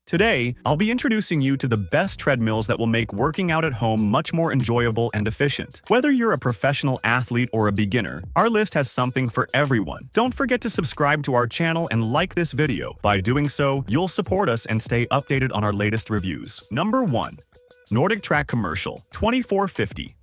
Today, I'll be introducing you to the best treadmills that will make working out at home much more enjoyable and efficient. Whether you're a professional athlete or a beginner, our list has something for everyone. Don't forget to subscribe to our channel and like this video. By doing so, you'll support us and stay updated on our latest reviews. Number 1. NordicTrack Commercial 2450.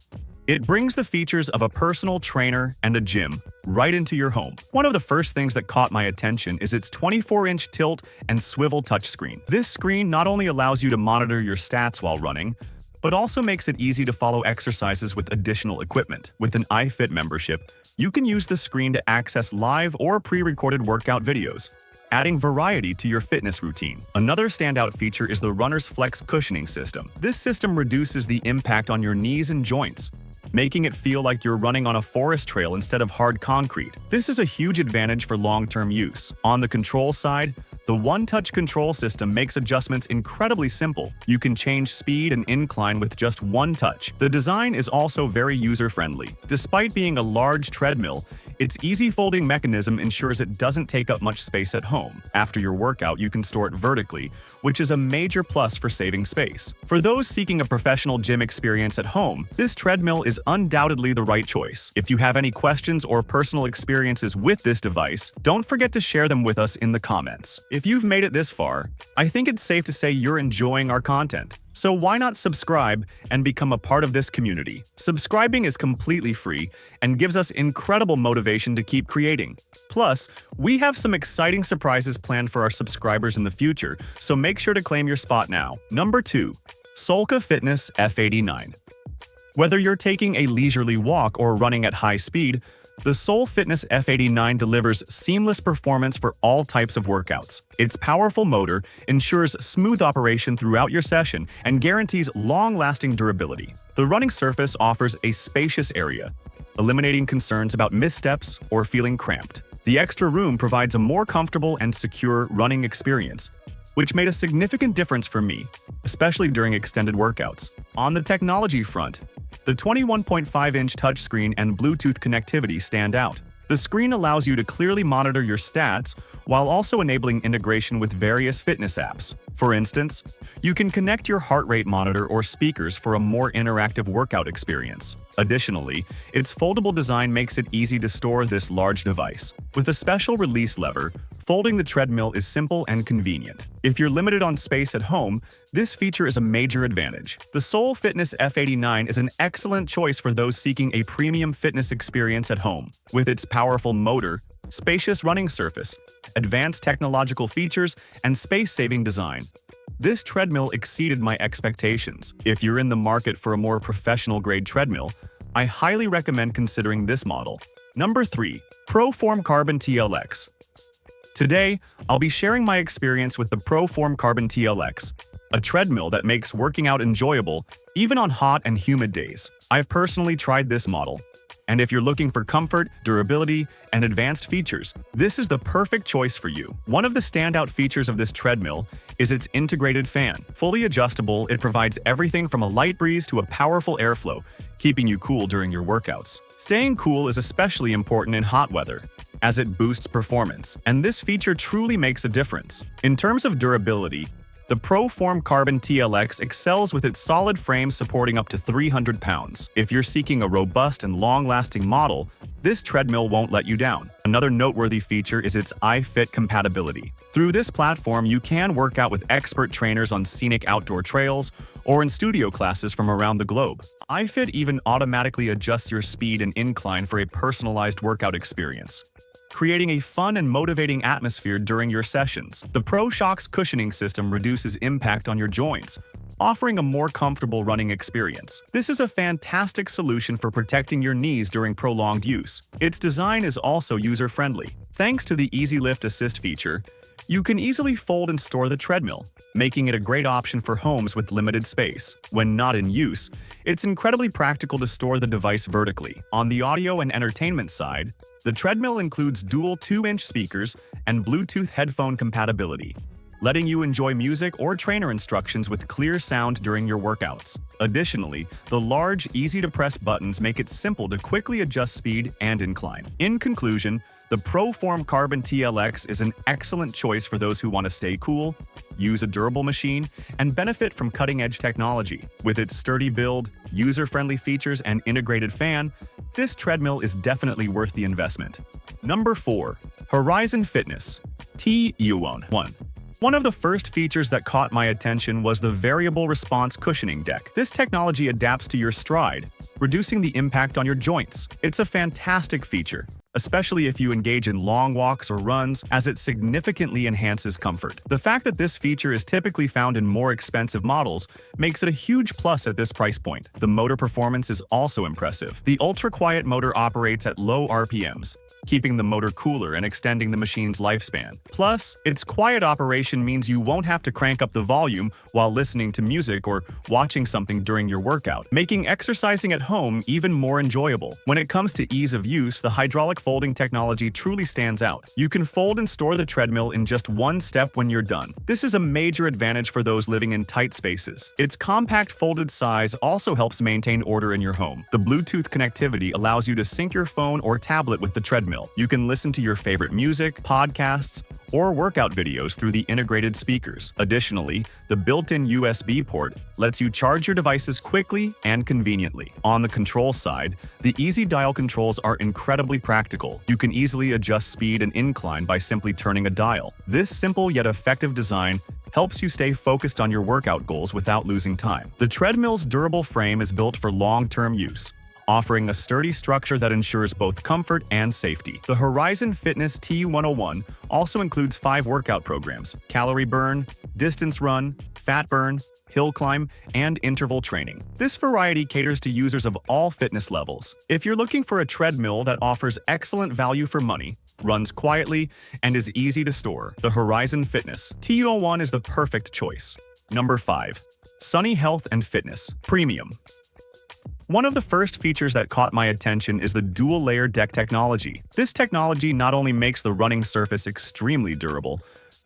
It brings the features of a personal trainer and a gym right into your home. One of the first things that caught my attention is its 24-inch tilt and swivel touchscreen. This screen not only allows you to monitor your stats while running, but also makes it easy to follow exercises with additional equipment. With an iFit membership, you can use the screen to access live or pre-recorded workout videos, adding variety to your fitness routine. Another standout feature is the Runner's Flex cushioning system. This system reduces the impact on your knees and joints, making it feel like you're running on a forest trail instead of hard concrete. This is a huge advantage for long-term use. On the control side, the one-touch control system makes adjustments incredibly simple. You can change speed and incline with just one touch. The design is also very user-friendly. Despite being a large treadmill, its easy folding mechanism ensures it doesn't take up much space at home. After your workout, you can store it vertically, which is a major plus for saving space. For those seeking a professional gym experience at home, this treadmill is undoubtedly the right choice. If you have any questions or personal experiences with this device, don't forget to share them with us in the comments. If you've made it this far, I think it's safe to say you're enjoying our content. So why not subscribe and become a part of this community? Subscribing is completely free and gives us incredible motivation to keep creating. Plus, we have some exciting surprises planned for our subscribers in the future, so make sure to claim your spot now. Number 2. Fitness F89. Whether you're taking a leisurely walk or running at high speed, the Fitness F89 delivers seamless performance for all types of workouts. Its powerful motor ensures smooth operation throughout your session and guarantees long-lasting durability. The running surface offers a spacious area, eliminating concerns about missteps or feeling cramped. The extra room provides a more comfortable and secure running experience, which made a significant difference for me, especially during extended workouts. On the technology front, the 21.5-inch touchscreen and Bluetooth connectivity stand out. The screen allows you to clearly monitor your stats while also enabling integration with various fitness apps. For instance, you can connect your heart rate monitor or speakers for a more interactive workout experience. Additionally, its foldable design makes it easy to store this large device. With a special release lever, folding the treadmill is simple and convenient. If you're limited on space at home, this feature is a major advantage. The Fitness F89 is an excellent choice for those seeking a premium fitness experience at home. With its powerful motor, spacious running surface, advanced technological features, and space-saving design, this treadmill exceeded my expectations. If you're in the market for a more professional-grade treadmill, I highly recommend considering this model. Number 3. ProForm Carbon TLX. Today, I'll be sharing my experience with the ProForm Carbon TLX, a treadmill that makes working out enjoyable even on hot and humid days. I've personally tried this model, and if you're looking for comfort, durability, and advanced features, this is the perfect choice for you. One of the standout features of this treadmill is its integrated fan. Fully adjustable, it provides everything from a light breeze to a powerful airflow, keeping you cool during your workouts. Staying cool is especially important in hot weather, as it boosts performance, and this feature truly makes a difference. In terms of durability, the ProForm Carbon TLX excels with its solid frame supporting up to 300 pounds. If you're seeking a robust and long-lasting model, this treadmill won't let you down. Another noteworthy feature is its iFit compatibility. Through this platform, you can work out with expert trainers on scenic outdoor trails or in studio classes from around the globe. iFit even automatically adjusts your speed and incline for a personalized workout experience, creating a fun and motivating atmosphere during your sessions. The ProShox cushioning system reduces impact on your joints, offering a more comfortable running experience. This is a fantastic solution for protecting your knees during prolonged use. Its design is also user-friendly. Thanks to the Easy Lift Assist feature, you can easily fold and store the treadmill, making it a great option for homes with limited space. When not in use, it's incredibly practical to store the device vertically. On the audio and entertainment side, the treadmill includes dual 2-inch speakers and Bluetooth headphone compatibility, letting you enjoy music or trainer instructions with clear sound during your workouts. Additionally, the large, easy-to-press buttons make it simple to quickly adjust speed and incline. In conclusion, the ProForm Carbon TLX is an excellent choice for those who want to stay cool, use a durable machine, and benefit from cutting-edge technology. With its sturdy build, user-friendly features, and integrated fan, this treadmill is definitely worth the investment. Number 4. Horizon Fitness T101. One of the first features that caught my attention was the variable response cushioning deck. This technology adapts to your stride, reducing the impact on your joints. It's a fantastic feature, especially if you engage in long walks or runs, as it significantly enhances comfort. The fact that this feature is typically found in more expensive models makes it a huge plus at this price point. The motor performance is also impressive. The ultra-quiet motor operates at low RPMs, keeping the motor cooler and extending the machine's lifespan. Plus, its quiet operation means you won't have to crank up the volume while listening to music or watching something during your workout, making exercising at home even more enjoyable. When it comes to ease of use, the hydraulic folding technology truly stands out. You can fold and store the treadmill in just one step when you're done. This is a major advantage for those living in tight spaces. Its compact folded size also helps maintain order in your home. The Bluetooth connectivity allows you to sync your phone or tablet with the treadmill. You can listen to your favorite music, podcasts, or workout videos through the integrated speakers. Additionally, the built-in USB port lets you charge your devices quickly and conveniently. On the control side, the easy dial controls are incredibly practical. You can easily adjust speed and incline by simply turning a dial. This simple yet effective design helps you stay focused on your workout goals without losing time. The treadmill's durable frame is built for long-term use, offering a sturdy structure that ensures both comfort and safety. The Horizon Fitness T101 also includes 5 workout programs: calorie burn, distance run, fat burn, hill climb, and interval training. This variety caters to users of all fitness levels. If you're looking for a treadmill that offers excellent value for money, runs quietly, and is easy to store, the Horizon Fitness T101 is the perfect choice. Number 5. Sunny Health and Fitness Premium. One of the first features that caught my attention is the dual-layer deck technology. This technology not only makes the running surface extremely durable,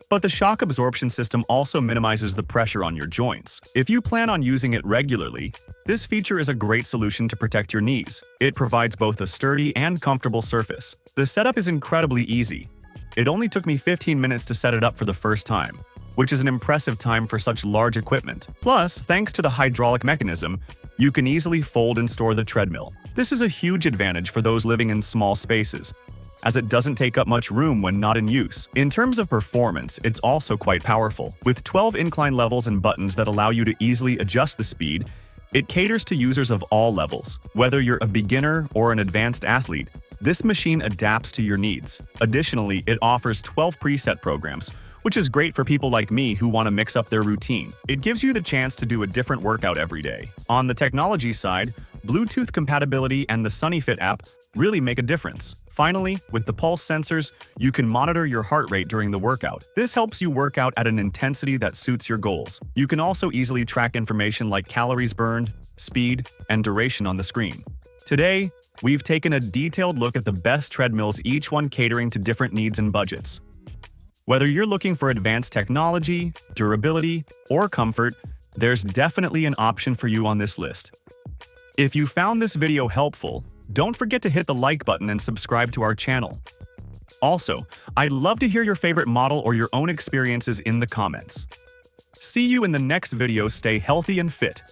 but the shock absorption system also minimizes the pressure on your joints. If you plan on using it regularly, this feature is a great solution to protect your knees. It provides both a sturdy and comfortable surface. The setup is incredibly easy. It only took me 15 minutes to set it up for the first time, which is an impressive time for such large equipment. Plus, thanks to the hydraulic mechanism, you can easily fold and store the treadmill. This is a huge advantage for those living in small spaces, as it doesn't take up much room when not in use. In terms of performance, it's also quite powerful. With 12 incline levels and buttons that allow you to easily adjust the speed, it caters to users of all levels. Whether you're a beginner or an advanced athlete, this machine adapts to your needs. Additionally, it offers 12 preset programs, which is great for people like me who want to mix up their routine. It gives you the chance to do a different workout every day. On the technology side, Bluetooth compatibility and the SunnyFit app really make a difference. Finally, with the pulse sensors, you can monitor your heart rate during the workout. This helps you work out at an intensity that suits your goals. You can also easily track information like calories burned, speed, and duration on the screen. Today, we've taken a detailed look at the best treadmills, each one catering to different needs and budgets. Whether you're looking for advanced technology, durability, or comfort, there's definitely an option for you on this list. If you found this video helpful, don't forget to hit the like button and subscribe to our channel. Also, I'd love to hear your favorite model or your own experiences in the comments. See you in the next video. Stay healthy and fit.